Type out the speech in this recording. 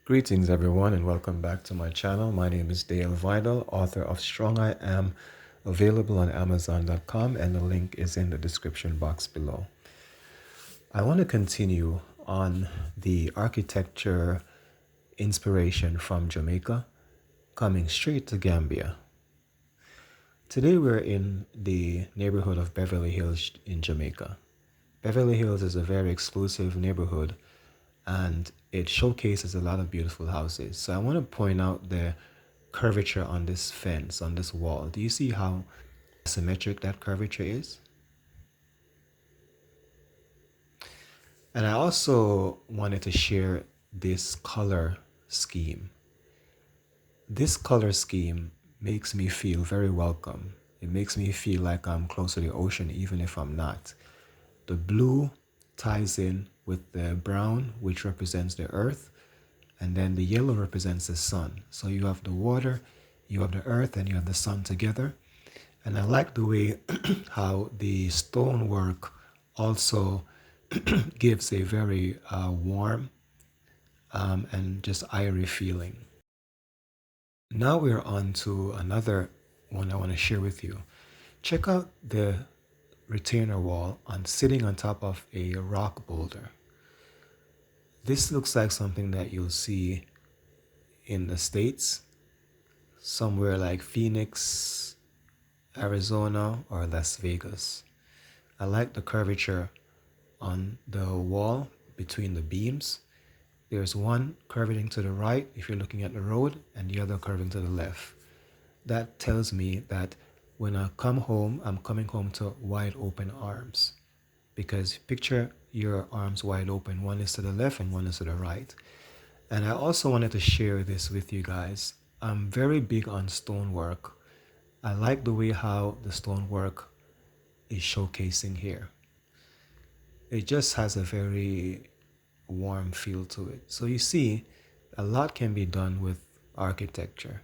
Greetings everyone and welcome back to my channel. My name is Dale Vidal, author of Strong I Am, available on Amazon.com, and the link is in the description box below. I want to continue on the architecture inspiration from Jamaica, coming straight to Gambia. Today we're in the neighborhood of Beverly Hills in Jamaica. Beverly Hills is a very exclusive neighborhood and it showcases a lot of beautiful houses. So I want to point out the curvature on this fence, on this wall. Do you see how symmetric that curvature is? And I also wanted to share this color scheme. This color scheme makes me feel very welcome. It makes me feel like I'm close to the ocean even if I'm not. The blue ties in with the brown, which represents the earth, and then the yellow represents the sun. So you have the water, you have the earth, and you have the sun together. And I like the way how the stonework also gives a very warm and just airy feeling. Now we're on to another one I want to share with you. Check out the retainer wall sitting on top of a rock boulder. This looks like something that you'll see in the States, somewhere like Phoenix, Arizona, or Las Vegas. I like the curvature on the wall between the beams. There's one curving to the right if you're looking at the road, and the other curving to the left. That tells me that when I come home, I'm coming home to wide open arms. Because picture your arms wide open, one is to the left and one is to the right. And I also wanted to share this with you guys. I'm very big on stonework. I like the way how the stonework is showcasing here. It just has a very warm feel to it. So you see, a lot can be done with architecture.